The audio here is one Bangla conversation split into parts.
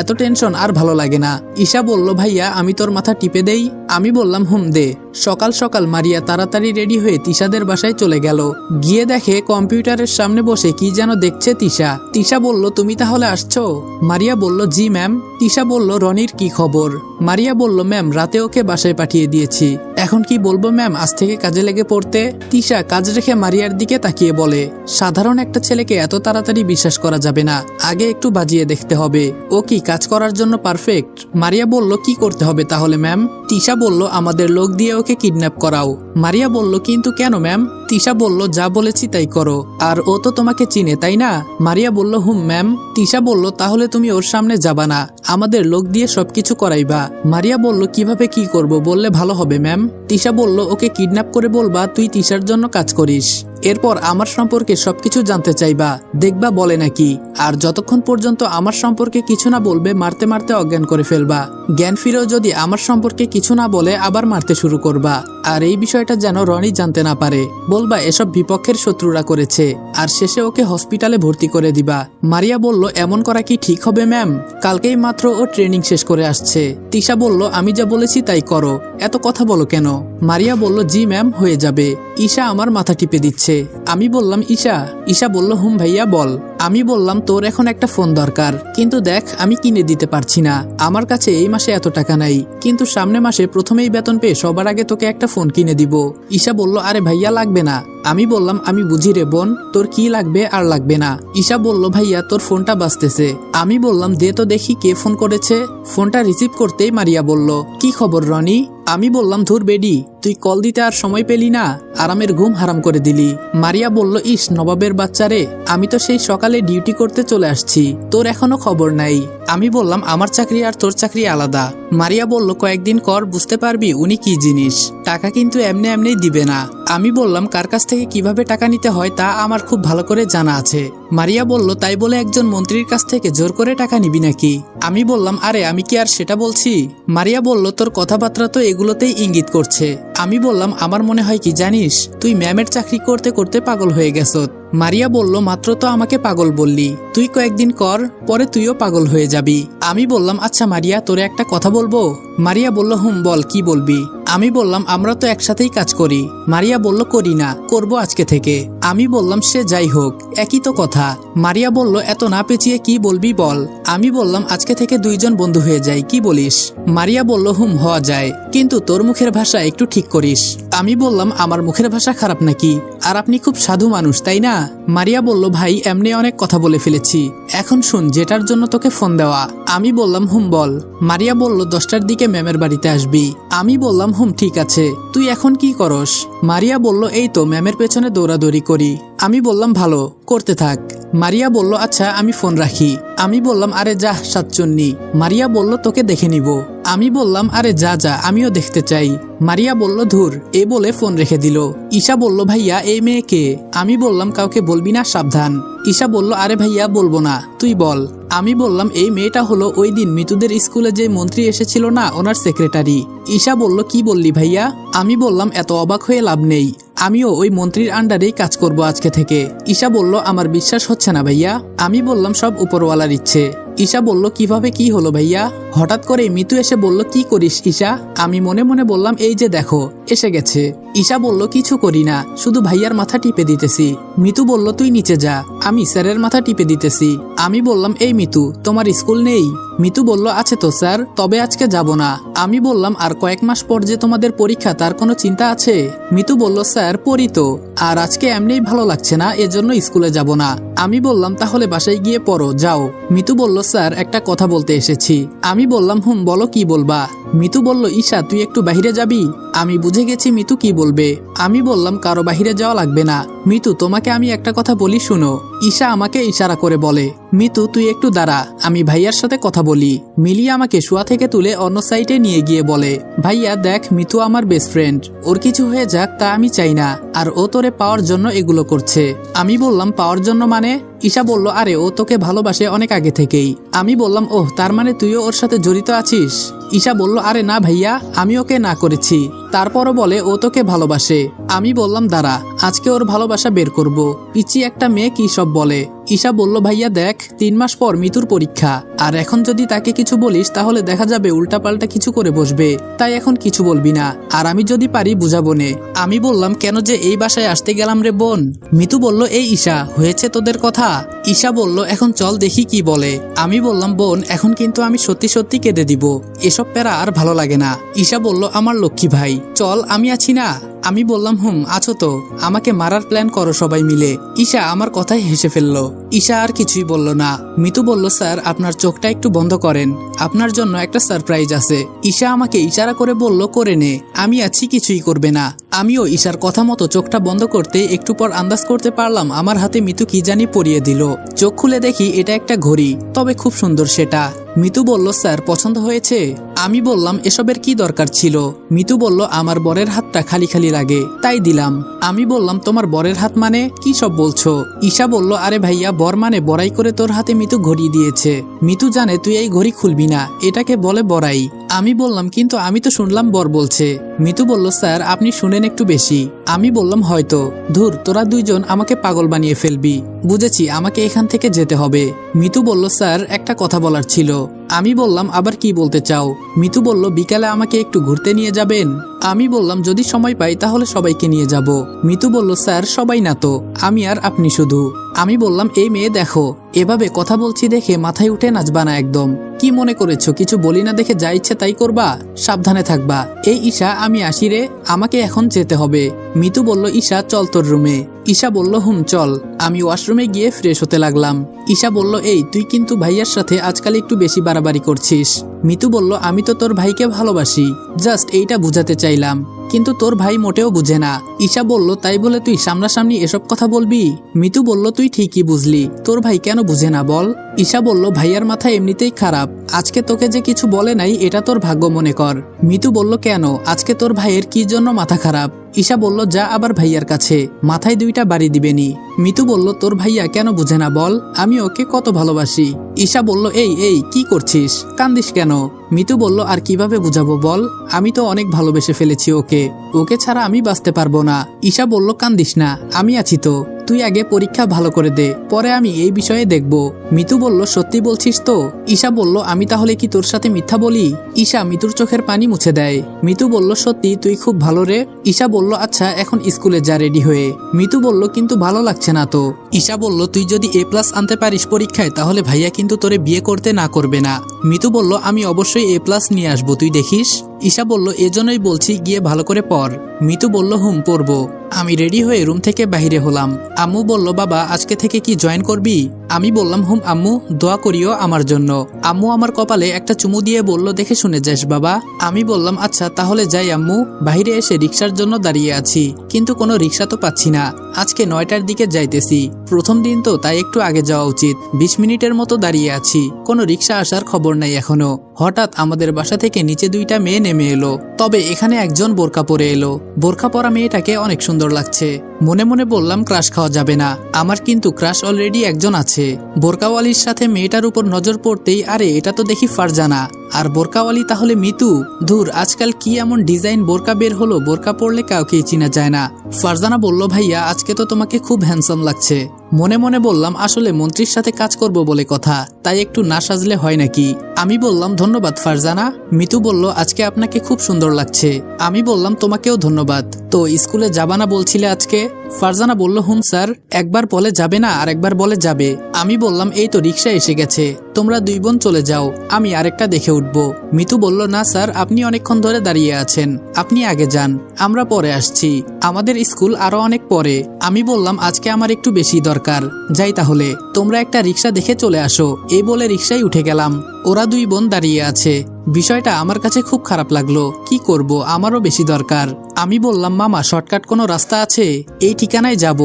এত টেনশন আর ভালো লাগে না। ঈশা বলল ভাইয়া আমি তোর মাথা টিপে দেই। আমি বললাম হুম দে। সকাল সকাল মারিয়া তাড়াতাড়ি রেডি হয়ে তিশাদের বাসায় চলে গেল। গিয়ে দেখে কম্পিউটারের সামনে বসে কি যেন দেখছে তিশা। তিশা বলল তুমি তাহলে আসছো? মারিয়া বলল জি ম্যাম। তিশা বলল রনির কি খবর? মারিয়া বলল ম্যাম রাতে ওকে বাসায় পাঠিয়ে দিয়েছি। এখন কি বলবো ম্যাম, আজ থেকে কাজে লেগে পড়তে। তিশা কাজ রেখে মারিয়ার দিকে তাকিয়ে বলে সাধারণ একটা ছেলেকে এত তাড়াতাড়ি বিশ্বাস করা যাবে না, আগে একটু বাজিয়ে দেখতে হবে ও কি কাজ করার জন্য পারফেক্ট। মারিয়া বলল কি করতে হবে তাহলে ম্যাম? তিশা বলল আমাদের লোক দিয়ে ওকে কিডন্যাপ করাও। মারিয়া বলল কিন্তু কেন ম্যাম? তিশা বলল যা বলেছি তাই করো, আর ও তো তোমাকে চিনে তাই না? মারিয়া বলল হুম ম্যাম। তিশা বলল তাহলে তুমি ওর সামনে যাবা না, আমাদের লোক দিয়ে সবকিছু করাইবা। মারিয়া বলল কিভাবে কি করব বললে ভালো হবে ম্যাম। তিশা বলল ওকে কিডন্যাপ করে বলবা তুই তিশার জন্য কাজ করিস, এরপর আমার সম্পর্কে সবকিছু জানতে চাইবা, দেখবা বলে নাকি। আর যতক্ষণ পর্যন্ত আমার সম্পর্কে কিছু না বলবে মারতে মারতে অজ্ঞান করে ফেলবা। জ্ঞান ফিরেও যদি আমার সম্পর্কে কিছু না বলে আবার মারতে শুরু করবা। আর এই বিষয়টা যেন রনি জানতে না পারে। বলবা এসব বিপক্ষের শত্রুরা করেছে, আর শেষে ওকে হসপিটালে ভর্তি করে দিবা। মারিয়া বলল এমন করা কি ঠিক হবে ম্যাম? কালকেই মাত্র ও ট্রেনিং শেষ করে আসছে। তিশা বলল আমি যা বলেছি তাই করো, এত কথা বলো কেন? মারিয়া বলল জি ম্যাম হয়ে যাবে। ঈশা আমার মাথা টিপে দিচ্ছে। আমি বললাম ঈশা? ঈশা বলল হুম ভাইয়া বল। আমি বললাম তোর এখন একটা ফোন দরকার, কিন্তু দেখ আমি কিনে দিতে পারছি না, আমার কাছে এই মাসে এত টাকা নাই, কিন্তু সামনে মাসে প্রথমেই বেতন পেয়ে সবার আগে তোকে একটা ফোন কিনে দিব। ঈশা বলল আরে ভাইয়া লাগবে না। আমি বললাম আমি বুঝি রে বোন, তোর কি লাগবে আর লাগবে না। ঈশা বলল ভাইয়া তোর ফোনটা বাজতেছে। আমি বললাম দে তো দেখি কে ফোন করেছে। ফোনটা রিসিভ করতেই মারিয়া বলল কি খবর রনি? আমি বললাম ধুর বেডি, তুই কল দিতে আর সময় পেলি না, আরামের ঘুম হারাম করে দিলি। মারিয়া বলল ইস নবাবের বাচ্চা রে, আমি তো সেই সকালে ডিউটি করতে চলে আসছি, তোর এখনো খবর নাই। আমি বললাম আমার চাকরি আর তোর চাকরি আলাদা। মারিয়া বলল কয়েকদিন কর বুঝতে পারবি উনি কি জিনিস, টাকা কিন্তু এমনি এমনি দিবে না। আমি বললাম কার কাছ থেকে কিভাবে টাকা নিতে হয় তা আমার খুব ভালো করে জানা আছে। মারিয়া বলল তাই বলে একজন মন্ত্রীর কাছ থেকে জোর করে টাকা নিবি নাকি? আমি বললাম আরে আমি কি আর সেটা বলছি। মারিয়া বলল তোর কথাবার্তা তো এগুলোতেই ইঙ্গিত করছে। আমি বললাম আমার মনে হয় কি জানিস, তুই ম্যামের চাকরি করতে করতে পাগল হয়ে গেছ। মারিয়া বলল মাত্র তো আমাকে পাগল বললি, তুই কয়েকদিন কর পরে তুইও পাগল হয়ে যাবি। আমি বললাম আচ্ছা মারিয়া তোরে একটা কথা বলবো। মারিয়া বলল হুম বল কি বলবি। আমি বললাম আমরা তো একসাথেই কাজ করি। মারিয়া বলল করি না, করব আজকে থেকে। আমি বললাম সে যাই হোক একই তো কথা। মারিয়া বলল এত না পেঁচিয়ে কি বলবি বল। আমি বললাম আজকে থেকে দুইজন বন্ধু হয়ে যাই, কি বলিস? মারিয়া বলল হুম হওয়া যায়, কিন্তু তোর মুখের ভাষা একটু ঠিক করিস। আমি বললাম আমার মুখের ভাষা খারাপ নাকি? আর আপনি খুব সাধু মানুষ তাই না? মারিয়া বলল ভাই এমনি অনেক কথা বলে ফেলেছি, এখন শুন যেটার জন্য তোকে ফোন দেওয়া। আমি বললাম হুম বল। মারিয়া বলল 10টার দিকে ম্যামের বাড়িতে আসবি। আমি বললাম হুম ঠিক আছে, তুই এখন কি করস? মারিয়া বলল এই তো ম্যামের পেছনে দৌড়াদৌড়ি করি। আমি বললাম ভালো, করতে থাক। মারিয়া বলল আচ্ছা আমি ফোন রাখি। আমি বললাম আরে যা সাতচন্নি। মারিয়া বলল তোকে দেখে নিব। আমি বললাম আরে যা যা আমিও দেখতে চাই। মারিয়া বলল ধুর, এ বলে ফোন রেখে দিল। ঈশা বলল ভাইয়া এই মেয়ে কে? আমি বললাম কাউকে বলবি না, সাবধান। ঈশা বলল আরে ভাইয়া বলবো না, তুই বল। আমি বললাম এই মেয়েটা হলো ওই দিন মিতুদের স্কুলে যে মন্ত্রী এসেছিল না, ওনার সেক্রেটারি। ঈশা বলল কি বললি ভাইয়া? আমি বললাম এত অবাক হয়ে লাভ নেই, আমিও ওই মন্ত্রীর আন্ডারেই কাজ করব আজকে থেকে। ঈশা বলল আমার বিশ্বাস হচ্ছে না ভাইয়া। আমি বললাম সব উপরওয়ালার ইচ্ছে। ঈশা বলল কিভাবে কি হলো ভাইয়া? হঠাৎ করে মিতু এসে বলল কি করিস ঈশা? আমি মনে মনে বললাম এই যে দেখো এসে গেছে। ঈশা বলল কিছু করি না, শুধু ভাইয়ার মাথা টিপে দিতেছি। মিতু বলল তুই নিচে যা, আমি স্যারের মাথা টিপে দিতেছি। আমি বললাম এই মিতু তোমার স্কুল নেই? মিতু বলল আছে তো স্যার, তবে আজকে যাব না। আমি বললাম আর কয়েক মাস পর যে তোমাদের পরীক্ষা তার কোনো চিন্তা আছে? মিতু বলল স্যার পড়ি তো, আর আজকে এমনিই ভালো লাগছে না এজন্য স্কুলে যাব না। আমি বললাম তাহলে বাসায় গিয়ে পড়ো যাও। মিতু বলল স্যার একটা কথা বলতে এসেছি। আমি বললাম হুম বলো কি বলবা। মিতু বলল ঈশা তুই একটু বাহিরে যাবি? আমি বুঝে গেছি মিতু কি বলবে। আমি বললাম কারো বাহিরে যাওয়া লাগবে না। মিতু তোমাকে আমি একটা কথা বলি শুনো। ঈশা আমাকে ইশারা করে বলে মিতু তুই একটু দাঁড়া, আমি ভাইয়ার সাথে কথা বলি। মিলিয়ে আমাকে শোয়া থেকে তুলে অন্য সাইডে নিয়ে গিয়ে বলে ভাইয়া দেখ মিতু আমার বেস্ট ফ্রেন্ড, ওর কিছু হয়ে যাক তা আমি চাই না, আর ও তোরে পাওয়ার জন্য এগুলো করছে। আমি বললাম পাওয়ার জন্য মানে? ঈশা বলল আরে ও তোকে ভালোবাসে অনেক আগে থেকেই। আমি বললাম ওহ তার মানে তুইও ওর সাথে জড়িত আছিস? ঈশা বলল আরে না ভাইয়া, আমি ওকে না করেছি, তারপরও বলে ও তোকে ভালোবাসে। আমি বললাম দাঁড়া আজকে ওর ভালোবাসা বের করব, পিচি একটা মেয়ে কি সব বলে। ঈশা বলল ভাইয়া দেখ 3 মাস পর মিতুর পরীক্ষা, আর এখন যদি তাকে কিছু বলিস তাহলে দেখা যাবে উল্টাপাল্টা কিছু করে বসবে, তাই এখন কিছু বলবি না, আর আমি যদি পারি বুঝাবো নে। আমি বললাম কেন যে এই বাসায় আসতে গেলাম রে বোন। মিতু বলল এই ঈশা হয়েছে তোদের কথা। ঈশা বলল এখন চল দেখি কি বলে। আমি বললাম বোন এখন কিন্তু আমি সত্যি সত্যি কেঁদে দিব, এসব প্যারা আর ভালো লাগে না। ঈশা বলল আমার লক্ষ্মী ভাই চল, আমি আছি না। আমি বললাম আছো তো, আমাকে মারার প্ল্যান করো সবাই মিলে। ঈশা আমার কথাই হেসে ফেলল। ঈশা আর কিছুই বলল না। মিতু বলল স্যার আপনার চোখটা একটু বন্ধ করেন, আপনার জন্য একটা সারপ্রাইজ আছে। ঈশা আমাকে ইশারা করে বলল করে নে, আমি আছি কিছুই করবে না। আমিও ঈশার কথা মতো চোখটা বন্ধ করতে একটু পর আন্দাজ করতে পারলাম আমার হাতে মিতু কি জানি পরিয়ে দিল। চোখ খুলে দেখি এটা একটা ঘড়ি, তবে খুব সুন্দর সেটা। মিতু বলল স্যার পছন্দ হয়েছে। আমি বললাম এসবের কি দরকার ছিল। মিতু বলল আমার বরের হাতটা খালি খালি লাগে তাই দিলাম। আমি বললাম তোমার বরের হাত মানে কি সব বলছো। ঈশা বলল আরে ভাইয়া বর মানে বড়াই করে তোর হাতে মিতু ঘড়ি দিয়েছে। মিতু জানে তুই এই ঘড়ি খুলবি না, এটাকে বলে বড়াই। আমি বললাম কিন্তু আমি তো শুনলাম বর বলছে। মিতু বলল স্যার আপনি শুনেন একটু বেশি। আমি বললাম হয়তো। ধুর তোরা দুইজন আমাকে পাগল বানিয়ে ফেলবি। বুঝেছি আমাকে এখান থেকে যেতে হবে। মিতু বলল স্যার একটা কথা বলার ছিল। আমি বললাম আবার কি বলতে চাও। মিতু বলল বিকালে আমাকে একটু ঘুরতে নিয়ে যাবেন। আমি বললাম যদি সময় পাই তাহলে সবাইকে নিয়ে যাব। মিতু বলল স্যার সবাই না তো, আমি আর আপনি শুধু। আমি বললাম এই মেয়ে দেখো এভাবে কথা বলছি দেখে মাথায় উঠে নাচবা না একদম। কি মনে করেছো কিছু বলি না দেখে যা ইচ্ছে তাই করবা, সাবধানে থাকবা। এই ঈশা আমি আসি রে, আমাকে এখন যেতে হবে। মিতু বলল ঈশা চল তোর রুমে। ঈশা বলল চল। আমি ওয়াশরুমে গিয়ে ফ্রেশ হতে লাগলাম। ঈশা বলল এই তুই কিন্তু ভাইয়ার সাথে আজকাল একটু বেশি বাড়াবাড়ি করছিস। মিতু বলল আমি তো তোর ভাইকে ভালোবাসি, জাস্ট এইটা বুঝাতে চাইলাম, কিন্তু তোর ভাই মোটেও বুঝে না। ঈশা বলল তাই বলে তুই সামনাসামনি এসব কথা বলবি। মিতু বলল তুই ঠিকই বুঝলি, তোর ভাই কেন বুঝে না বল। ঈশা বলল ভাইয়ার মাথা এমনিতেই খারাপ, আজকে তোকে যে কিছু বলে নাই এটা তোর ভাগ্য মনে কর। মিতু বলল কেন আজকে তোর ভাইয়ের কি জন্য মাথা খারাপ। ঈশা বলল যা আবার ভাইয়ার কাছে, মাথায় 2টা বাড়ি দিবেনি। মিতু বলল তোর ভাইয়া কেন বুঝে না বল, আমি ওকে কত ভালোবাসি। ঈশা বলল এই এই কি করছিস, কান্দিস কেন। মিতু বলল আর কিভাবে বুঝাবো বল, আমি তো অনেক ভালোবেসে ফেলেছি ওকে, ওকে ছাড়া আমি বাঁচতে পারবো না। ঈশা বলল কান্দিস না, আমি আছি তো, তুই আগে পরীক্ষা ভালো করে দে, পরে আমি এই বিষয়ে দেখব। মিতু বলল সত্যি বলছিস তো। ঈশা বলল আমি তাহলে কি তোর সাথে মিথ্যা বলি। ঈশা মিতুর চোখের পানি মুছে দেয়। মিতু বলল সত্যি তুই খুব ভালো রে। ঈশা বলল আচ্ছা এখন স্কুলে যা রেডি হয়ে। মিতু বলল কিন্তু ভালো লাগছে না তো। ঈশা বলল তুই যদি A+ আনতে পারিস পরীক্ষায় তাহলে ভাইয়া কিন্তু তোরে বিয়ে করতে না করবে না। মিতু বলল আমি অবশ্যই A+ নিয়ে আসবো, তুই দেখিস। ঈশা বলল এজন্যই বলছি গিয়ে ভালো করে পড়। মিতু বলল পড়বো। আমি রেডি হয়ে রুম থেকে বাহিরে হলাম। আম্মু বলল বাবা আজকে থেকে কি জয়েন করবি। আমি বললাম আম্মু দোয়া করিও আমার জন্য। আম্মু আমার কপালে একটা চুমু দিয়ে বলল দেখে শুনে যাস বাবা। আমি বললাম আচ্ছা তাহলে যাই আম্মু। বাহিরে এসে রিক্সার জন্য দাঁড়িয়ে আছি, কিন্তু কোনো রিক্সা তো পাচ্ছি না। আজকে 9টার দিকে যাইতেছি, প্রথম দিন তো তাই একটু আগে যাওয়া উচিত। 20 মিনিটের মতো দাঁড়িয়ে আছি, কোনো রিক্সা আসার খবর নাই এখনো। হঠাৎ আমাদের বাসা থেকে নিচে 2টা মেয়ে নেমে এলো, তবে এখানে একজন বোরকা পরে এলো। বোরকা পরা মেয়েটাকে অনেক সুন্দর লাগছে। মনে মনে বললাম ক্রাশ খাওয়া যাবে না, আমার কিন্তু ক্রাশ অলরেডি একজন আছে। বোরকাওয়ালির সাথে মেয়েটার উপর নজর পড়তেই আরে এটা তো দেখি ফারজানা, আর বোরকাওয়ালি তাহলে মিতু। ধুর আজকাল কি এমন ডিজাইন বোরকা বের হলো, বোরকা পরলে কাউকেই চিনা যায় না। ফারজানা বলল ভাইয়া আজকে তো তোমাকে খুব হ্যান্ডসাম লাগছে। মনে মনে বললাম আসলে মন্ত্রীর সাথে কাজ করব বলে কথা, তাই একটু না সাজলে হয় নাকি। আমি বললাম ধন্যবাদ ফারজানা। মিতু বলল আজকে আপনাকে খুব সুন্দর লাগছে। আমি বললাম তোমাকেও ধন্যবাদ। তো স্কুলে যাবা না বলছিলে আজকে। ফারজানা বলল স্যার, একবার বলে যাবে না আর একবার বলে যাবে। আমি বললাম এই তো রিক্সা এসে গেছে, তোমরা 2 বোন চলে যাও, আমি আরেকটা দেখে উঠব। মিতু বলল না স্যার আপনি অনেকক্ষণ ধরে দাঁড়িয়ে আছেন, আপনি আগে যান, আমরা পরে আসছি, আমাদের স্কুল আরো অনেক পরে। আমি বললাম আজকে আমার একটু বেশি দরকার, যাই তাহলে, তোমরা একটা রিক্সা দেখে চলে আসো। এই বলে রিক্সায় উঠে গেলাম। ওরা 2 বোন দাঁড়িয়ে আছে। বিষয়টা আমার কাছে খুব খারাপ লাগলো, কি করব, আমারও বেশি দরকার। আমি বললাম মামা শর্টকাট কোনো রাস্তা আছে, এই ঠিকানায় যাব,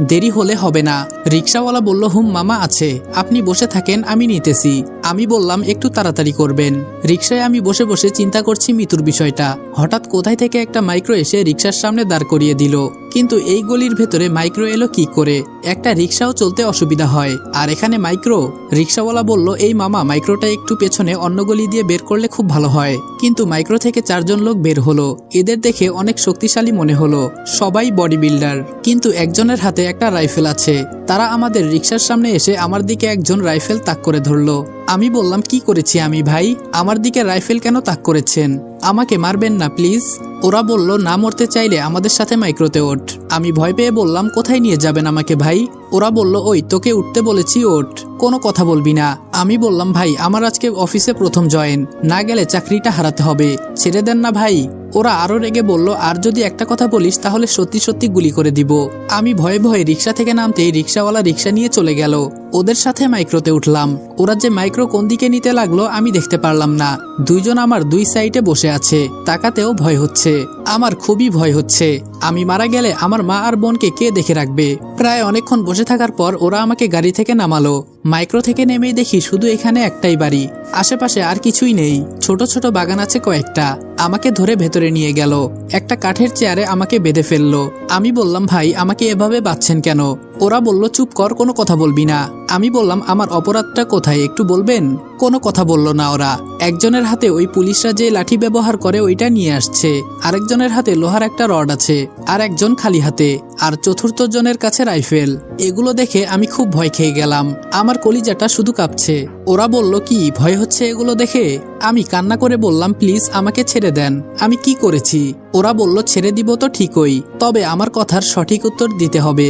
দেরি হলে হবে না। রিক্সাওয়ালা বলল মামা আছে, আপনি বসে থাকেন আমি নিতেছি। আমি বললাম একটু তাড়াতাড়ি করবেন। রিক্সায় আমি বসে বসে চিন্তা করছি মিতুর বিষয়টা। হঠাৎ কোথায় থেকে একটা মাইক্রো এসে রিক্সার সামনে দাঁড় করিয়ে দিল। কিন্তু এই গলির ভেতরে মাইক্রো এলো কি করে? একটা রিক্সাও চলতে অসুবিধা হয়, আর এখানে মাইক্রো? রিক্সাওয়ালা বলল, এই মামা, মাইক্রোটা একটু পেছনে অন্য গলি দিয়ে বের করলে খুব ভালো হয়। কিন্তু মাইক্রো থেকে 4 জন লোক বের হলো। এদের দেখে অনেক শক্তিশালী মনে হলো, সবাই বডি বিল্ডার, কিন্তু একজনের হাতে একটা রাইফেল আছে। তারা আমাদের রিক্সার সামনে এসে আমার দিকে একজন রাইফেল তাক করে ধরলো। আমি বললাম, কি করেছি আমি ভাই? আমার দিকে রাইফেল কেন তাক করেছেন? আমাকে মারবেন না প্লিজ। ওরা বলল, না মরতে চাইলে আমাদের সাথে মাইক্রোতে ওঠ। আমি ভয় পেয়ে বললাম, কোথায় নিয়ে যাবেন আমাকে ভাই? ওরা বলল, ওই তোকে উঠতে বলেছি, ওঠ, কোনো কথা বলবি না। আমি বললাম, ভাই আমার আজকে অফিসে প্রথম জয়েন, না গেলে চাকরিটা হারাতে হবে, ছেড়ে দেন না ভাই। ওরা আরো রেগে বলল, আর যদি একটা কথা বলিস তাহলে সত্যি সত্যি গুলি করে দিব। আমি ভয়ে ভয়ে রিক্সা থেকে নামতেই রিক্সাওয়ালা রিক্সা নিয়ে চলে গেল। ওদের সাথে মাইক্রোতে উঠলাম। ওরা যে মাইক্রো কোন দিকে নিতে লাগলো আমি দেখতে পারলাম না। দুইজন আমার দুই সাইডে বসে আছে, তাকাতেও ভয় হচ্ছে। আমার খুবই ভয় হচ্ছে, আমি মারা গেলে আমার মা আর বোনকে কে দেখে রাখবে? প্রায় অনেকক্ষণ বসে থাকার পর ওরা আমাকে গাড়ি থেকে নামালো। মাইক্রো থেকে নেমেই দেখি শুধু এখানে একটাই বাড়ি, আশেপাশে আর কিছুই নেই। ছোট ছোট বাগান আছে কয়েকটা। আমাকে ধরে ভেতরে নিয়ে গেল, একটা কাঠের চেয়ারে আমাকে বেঁধে ফেললো। আমি বললাম, ভাই আমাকে এভাবে বাঁধছেন কেন? ওরা বলল, চুপ কর, কোনো কথা বলবি না। আমি বললাম, আমার অপরাধটা কোথায় একটু বলবেন? কোনো কথা বলল না ওরা। একজনের হাতে ওই পুলিশরা যে লাঠি ব্যবহার করে ওইটা নিয়ে আসছে, আরেকজনের হাতে লোহার একটা রড আছে, আর একজন খালি হাতে, আর চতুর্থ জনের কাছে রাইফেল। এগুলো দেখে আমি খুব ভয় খেয়ে গেলাম, আমার কলিজাটা শুধু কাঁপছে। ওরা বলল, কি ভয় হচ্ছে এগুলো দেখে? আমি কান্না করে বললাম, প্লিজ আমাকে ছেড়ে দেন, আমি কি করেছি? ওরা বলল, ছেড়ে দিব তো ঠিকই, তবে আমার কথার সঠিক উত্তর দিতে হবে।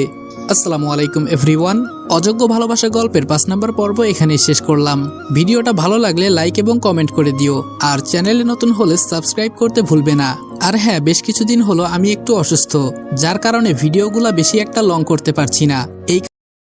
আসসালামু আলাইকুম এভরিওয়ান। অযোগ্য ভালোবাসা গল্পের 5 নম্বর পর্ব এখানেই শেষ করলাম। ভিডিওটা ভালো লাগলে লাইক এবং কমেন্ট করে দিও, আর চ্যানেলে নতুন হলে সাবস্ক্রাইব করতে ভুলবে না। আর হ্যাঁ, বেশ কিছুদিন হলো আমি একটু অসুস্থ, যার কারণে ভিডিওগুলা বেশি একটা লং করতে পারছি না। এই